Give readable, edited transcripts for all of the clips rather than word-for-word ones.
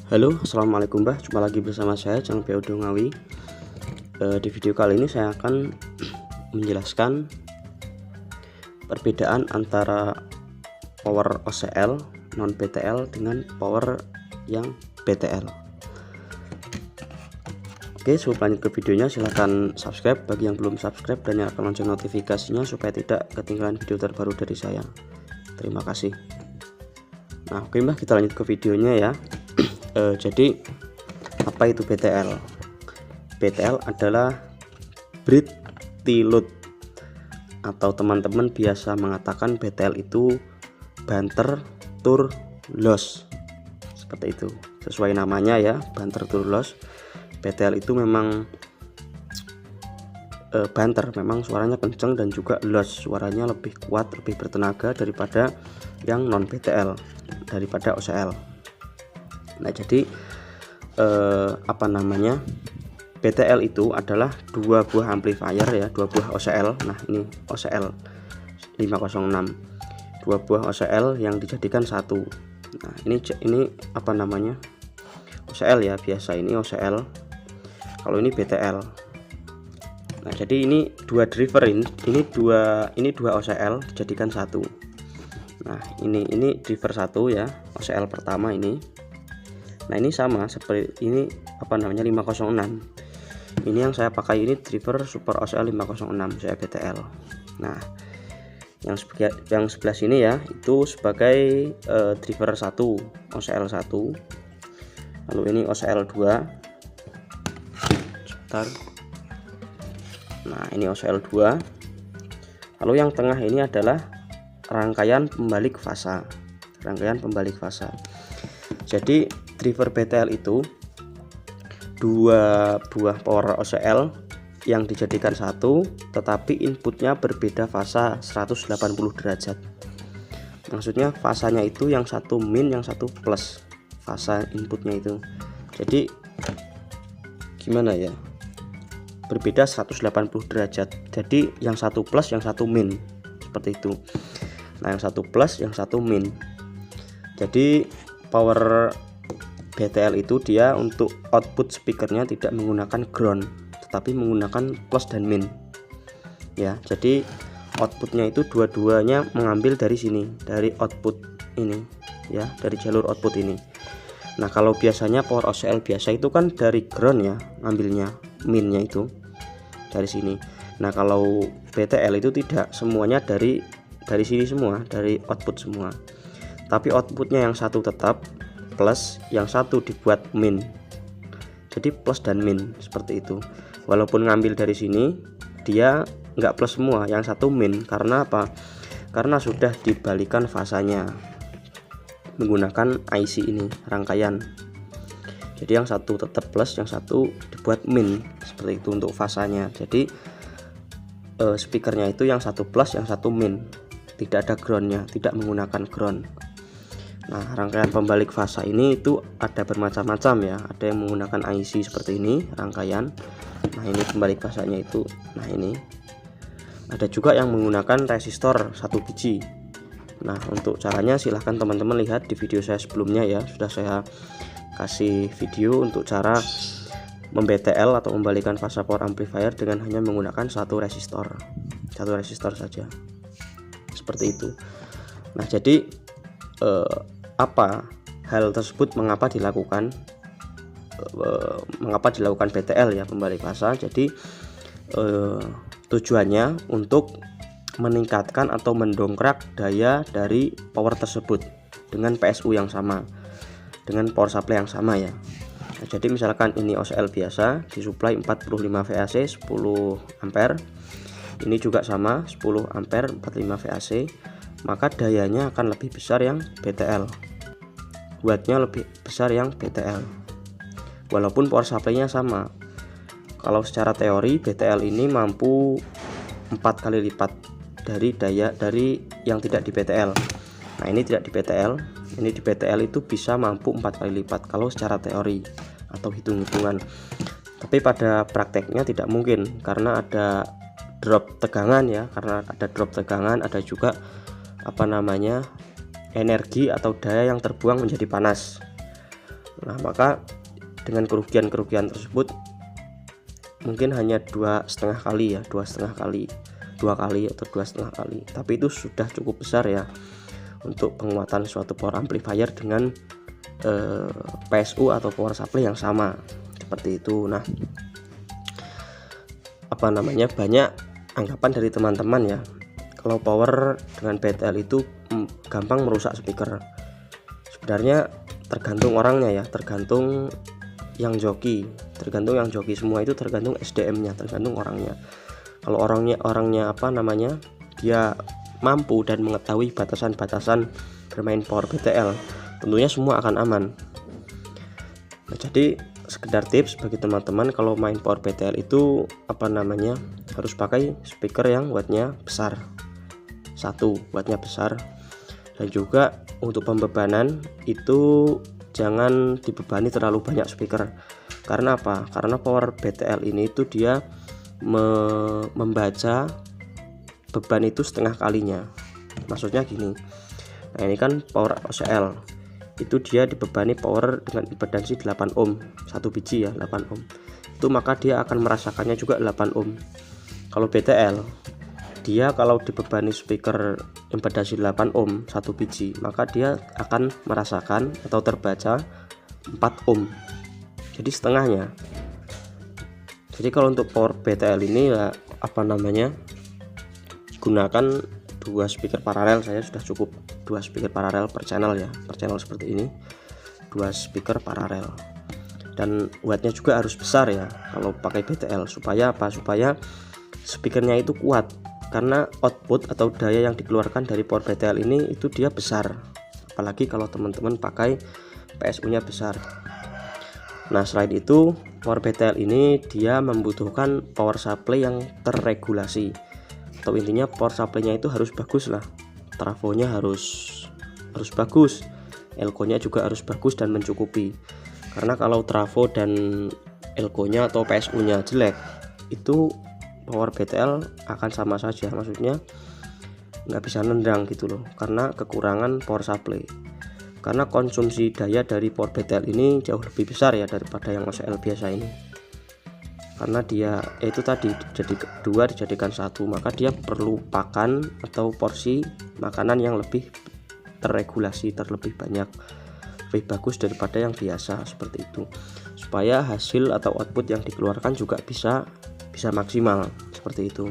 Halo, assalamualaikum Mbah. Jumpa lagi bersama saya, channel PO Ngawi. Di video kali ini saya akan menjelaskan perbedaan antara power OCL non BTL dengan power yang BTL. Oke, sebelum lanjut ke videonya, silahkan subscribe bagi yang belum subscribe dan nyalakan lonceng notifikasinya supaya tidak ketinggalan video terbaru dari saya. Terima kasih. Nah, oke Mbah, kita lanjut ke videonya ya. Jadi apa itu BTL? BTL adalah Breathe Load, atau teman-teman biasa mengatakan BTL itu banter tur loss, seperti itu. Sesuai namanya ya, banter tur loss. BTL itu memang banter, memang suaranya kenceng, dan juga loss, suaranya lebih kuat, lebih bertenaga daripada yang non BTL, daripada OCL. Nah, jadi BTL itu adalah dua buah amplifier ya, dua buah OCL. Nah, ini OCL 506, dua buah OCL yang dijadikan satu. Nah, ini OCL ya, biasa ini OCL. Kalau ini BTL. Nah, jadi ini dua driver, ini dua OCL dijadikan satu. Nah, ini driver satu ya, OCL pertama ini. Nah, ini sama seperti ini 506. Ini yang saya pakai ini driver Super OCL 506, saya BTL. Nah, yang sebelah sini ya, itu sebagai driver 1 OCL 1. Lalu ini OCL 2. Sebentar. Nah, ini OCL 2. Lalu yang tengah ini adalah rangkaian pembalik fasa. Jadi driver BTL itu dua buah power OCL yang dijadikan satu, tetapi inputnya berbeda fasa 180 derajat. Maksudnya fasanya itu yang satu min, yang satu plus, fasa inputnya itu. Jadi gimana ya, berbeda 180 derajat. Jadi yang satu plus, yang satu min, seperti itu. Nah, yang satu plus, yang satu min. Jadi power BTL itu dia untuk output speakernya tidak menggunakan ground, tetapi menggunakan plus dan min ya. Jadi outputnya itu dua-duanya mengambil dari sini, dari output ini ya, dari jalur output ini. Nah, kalau biasanya power OCL biasa itu kan dari ground ya, ngambilnya minnya itu dari sini. Nah, kalau BTL itu tidak, semuanya dari sini semua, dari output semua, tapi outputnya yang satu tetap plus, yang satu dibuat min. Jadi plus dan min seperti itu. Walaupun ngambil dari sini, dia nggak plus semua, yang satu min. Karena apa? Karena sudah dibalikan fasanya menggunakan IC ini, rangkaian. Jadi yang satu tetap plus, yang satu dibuat min, seperti itu untuk fasanya. Jadi speakernya itu yang satu plus, yang satu min, tidak ada groundnya, tidak menggunakan ground. Nah, rangkaian pembalik fasa ini itu ada bermacam-macam ya. Ada yang menggunakan IC seperti ini, rangkaian. Nah, ini pembalik fasanya itu. Nah, ini ada juga yang menggunakan resistor satu biji. Nah, untuk caranya silahkan teman-teman lihat di video saya sebelumnya ya. Sudah saya kasih video untuk cara mem-BTL atau membalikan fasa power amplifier dengan hanya menggunakan satu resistor saja, seperti itu. Nah, jadi apa hal tersebut, mengapa dilakukan BTL ya, pembalik fasa. Jadi tujuannya untuk meningkatkan atau mendongkrak daya dari power tersebut dengan PSU yang sama, dengan power supply yang sama ya. Nah, jadi misalkan ini OCL biasa disuplai 45 VAC 10 ampere, ini juga sama 10 ampere 45 VAC, maka dayanya akan lebih besar yang BTL, wattnya lebih besar yang BTL, walaupun power supply-nya sama. Kalau secara teori BTL ini mampu 4 kali lipat dari daya dari yang tidak di BTL. Nah, ini tidak di BTL, ini di BTL itu bisa mampu 4 kali lipat kalau secara teori atau hitung-hitungan. Tapi pada prakteknya tidak mungkin, karena ada drop tegangan ya, ada juga energi atau daya yang terbuang menjadi panas. Nah, maka dengan kerugian tersebut mungkin hanya 2,5 kali ya, 2,5 kali, 2 kali atau 2,5 kali, tapi itu sudah cukup besar ya untuk penguatan suatu power amplifier dengan PSU atau power supply yang sama seperti itu. Nah, banyak anggapan dari teman-teman ya, kalau power dengan BTL itu gampang merusak speaker. Sebenarnya tergantung orangnya ya, tergantung yang joki semua itu tergantung SDM-nya, tergantung orangnya. Kalau orangnya dia mampu dan mengetahui batasan-batasan bermain power BTL, tentunya semua akan aman. Nah, jadi sekedar tips bagi teman-teman, kalau main power BTL itu harus pakai speaker yang wattnya besar, wattnya besar. Dan juga untuk pembebanan itu jangan dibebani terlalu banyak speaker. Karena apa? Karena power BTL ini itu dia membaca beban itu setengah kalinya. Maksudnya gini. Nah, ini kan power OCL. Itu dia dibebani power dengan impedansi 8 ohm, satu biji ya, 8 ohm. Itu maka dia akan merasakannya juga 8 ohm. Kalau BTL, dia kalau dibebani speaker impedansi 8 ohm satu biji, maka dia akan merasakan atau terbaca 4 ohm, jadi setengahnya. Jadi kalau untuk power BTL ini ya gunakan 2 speaker paralel, saya sudah cukup 2 speaker paralel per channel ya, per channel seperti ini, 2 speaker paralel. Dan wattnya juga harus besar ya kalau pakai BTL, supaya speakernya itu kuat, karena output atau daya yang dikeluarkan dari power BTL ini itu dia besar, apalagi kalau teman-teman pakai PSU nya besar. Nah, selain itu power BTL ini dia membutuhkan power supply yang terregulasi, atau intinya power supply nya itu harus bagus lah, trafonya harus bagus, elko nya juga harus bagus dan mencukupi. Karena kalau trafo dan elko nya atau PSU nya jelek, itu power BTL akan sama saja, maksudnya nggak bisa nendang gitu loh, karena kekurangan power supply. Karena konsumsi daya dari power BTL ini jauh lebih besar ya daripada yang OCL biasa ini, karena dia itu tadi jadi dua dijadikan satu, maka dia perlu pakan atau porsi makanan yang lebih terregulasi, terlebih banyak, lebih bagus daripada yang biasa seperti itu, supaya hasil atau output yang dikeluarkan juga bisa maksimal seperti itu.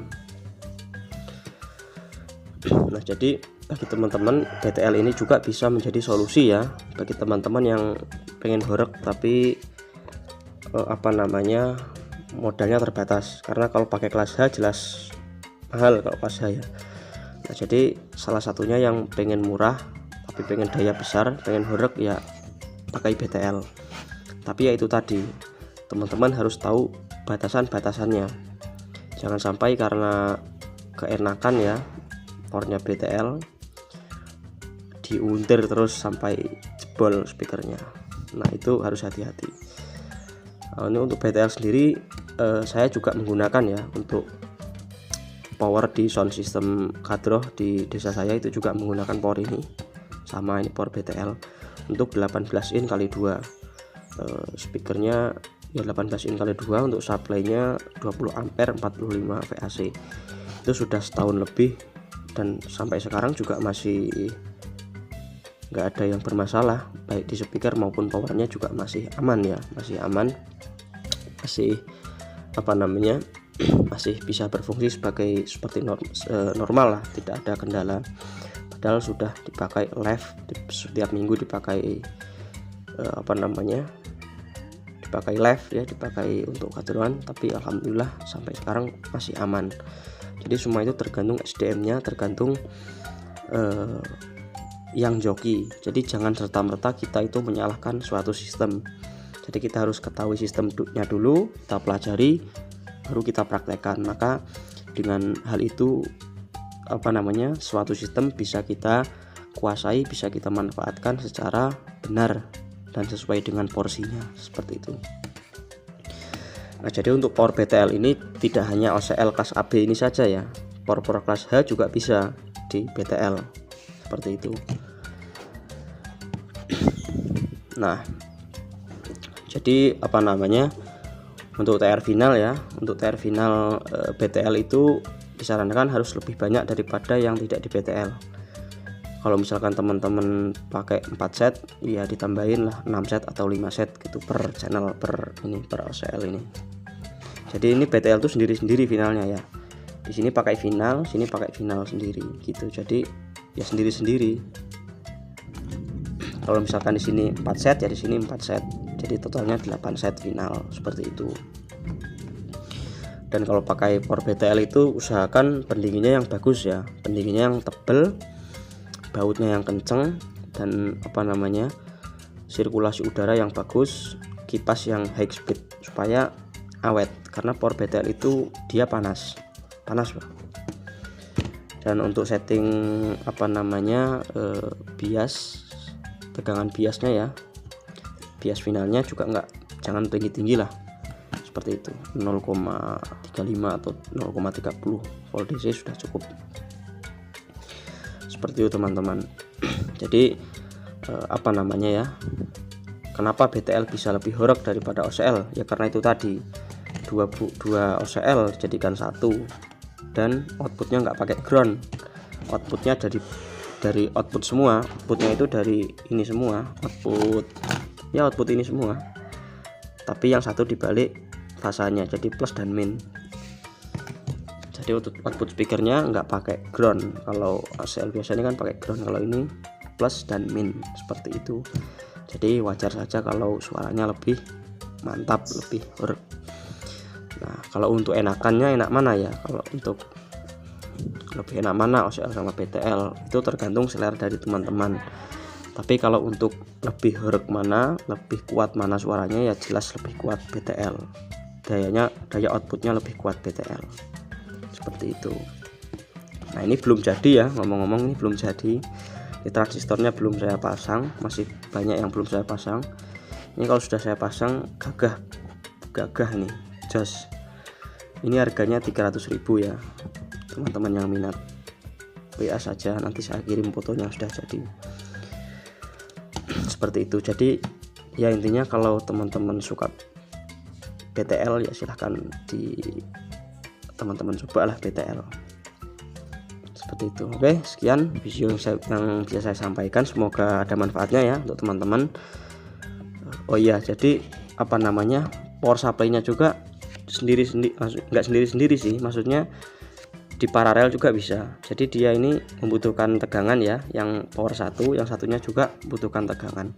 Nah, jadi bagi teman-teman, BTL ini juga bisa menjadi solusi ya bagi teman-teman yang pengen horek tapi modalnya terbatas. Karena kalau pakai kelas H jelas mahal kalau kelas H ya. Nah, jadi salah satunya yang pengen murah tapi pengen daya besar, pengen horek ya pakai BTL. Tapi ya itu tadi, teman-teman harus tahu batasan-batasannya. Jangan sampai karena keenakan ya powernya BTL diuntir terus sampai jebol speakernya. Nah, itu harus hati-hati. Ini untuk BTL sendiri saya juga menggunakan ya untuk power di sound system kadroh di desa saya, itu juga menggunakan power ini, sama ini power BTL untuk 18 in kali 2. Speakernya ya 18 in kali 2, untuk supply-nya 20 ampere 45 VAC. Itu sudah setahun lebih dan sampai sekarang juga masih nggak ada yang bermasalah, baik di speaker maupun powernya juga masih aman ya, masih aman, masih masih bisa berfungsi seperti normal lah, tidak ada kendala. Padahal sudah dipakai live setiap minggu, dipakai dipakai live ya, dipakai untuk kadroan, tapi alhamdulillah sampai sekarang masih aman. Jadi semua itu tergantung SDM-nya, tergantung yang joki. Jadi jangan serta-merta kita itu menyalahkan suatu sistem. Jadi kita harus ketahui sistemnya dulu, kita pelajari, baru kita praktekkan. Maka dengan hal itu suatu sistem bisa kita kuasai, bisa kita manfaatkan secara benar dan sesuai dengan porsinya, seperti itu. Nah, jadi untuk power BTL ini tidak hanya OCL kelas AB ini saja ya, power kelas H juga bisa di BTL seperti itu. Nah, Jadi apa namanya, untuk TR final ya, untuk TR final BTL itu disarankan harus lebih banyak daripada yang tidak di BTL. Kalau misalkan teman-teman pakai 4 set, ya ditambahin lah 6 set atau 5 set gitu per channel, per OCL ini. Jadi ini BTL itu sendiri-sendiri finalnya ya. Di sini pakai final, sini pakai final sendiri gitu. Jadi ya sendiri-sendiri. Kalau misalkan di sini 4 set ya di sini 4 set. Jadi totalnya 8 set final seperti itu. Dan kalau pakai power BTL itu usahakan pendinginnya yang bagus ya, pendinginnya yang tebel, bautnya yang kenceng, dan apa namanya, sirkulasi udara yang bagus, kipas yang high speed supaya awet, karena power BTL itu dia panas Bang. Dan untuk setting apa namanya, bias, tegangan biasnya ya, bias finalnya juga jangan tinggi-tinggi lah, seperti itu, 0,35 atau 0,30 volt DC sudah cukup, seperti itu teman-teman. Jadi apa namanya ya, kenapa BTL bisa lebih horeg daripada OCL ya, karena itu tadi dua OCL dijadikan satu, dan outputnya nggak pakai ground, outputnya dari output semua, outputnya itu dari ini semua, output ini semua, tapi yang satu dibalik fasanya, jadi plus dan min. Jadi output speakernya nggak pakai ground, kalau OCL biasanya kan pakai ground, kalau ini plus dan min seperti itu. Jadi wajar saja kalau suaranya lebih mantap, lebih horeg. Nah, kalau untuk enakannya enak mana ya, kalau untuk lebih enak mana OCL sama BTL itu tergantung selera dari teman-teman. Tapi kalau untuk lebih horeg mana, lebih kuat mana suaranya, ya jelas lebih kuat BTL. Daya outputnya lebih kuat BTL. Seperti itu. Nah, ini belum jadi ya, ngomong-ngomong ini belum jadi. Ini transistornya belum saya pasang, masih banyak yang belum saya pasang. Ini kalau sudah saya pasang gagah nih, jos. Ini harganya 300.000 ya. Teman-teman yang minat WA saja, nanti saya kirim fotonya sudah jadi. Seperti itu. Jadi ya intinya kalau teman-teman suka BTL ya silahkan teman-teman cobalah BTL, seperti itu. Oke, sekian video yang bisa saya sampaikan, semoga ada manfaatnya ya untuk teman-teman. Oh iya, jadi apa namanya, power supply-nya juga nggak sendiri-sendiri sih, maksudnya di paralel juga bisa. Jadi dia ini membutuhkan tegangan ya, yang power satu, yang satunya juga membutuhkan tegangan.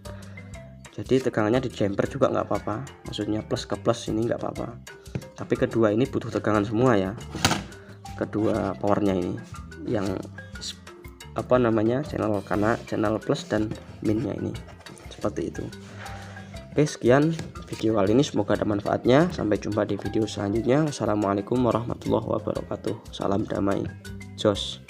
Jadi tegangannya di jumper juga nggak apa-apa, maksudnya plus ke plus ini nggak apa-apa. Tapi kedua ini butuh tegangan semua ya, kedua powernya ini, yang apa namanya, channel plus dan minnya ini, seperti itu. Oke, sekian video kali ini, semoga ada manfaatnya. Sampai jumpa di video selanjutnya. Wassalamualaikum warahmatullahi wabarakatuh. Salam damai, jos.